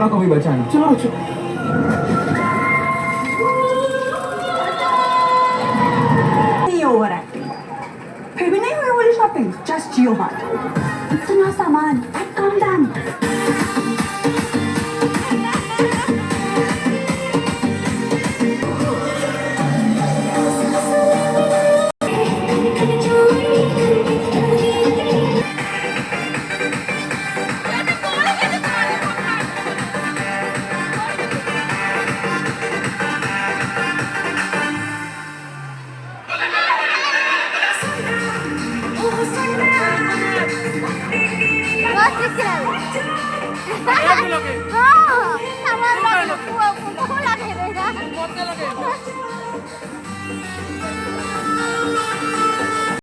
का कभी बचा नहीं। चलो बच्चों। ओवर एक्टिंग फिर भी नहीं हुई वाली शॉपिंग जस्ट जियो बात इतना सामान एट कम दाम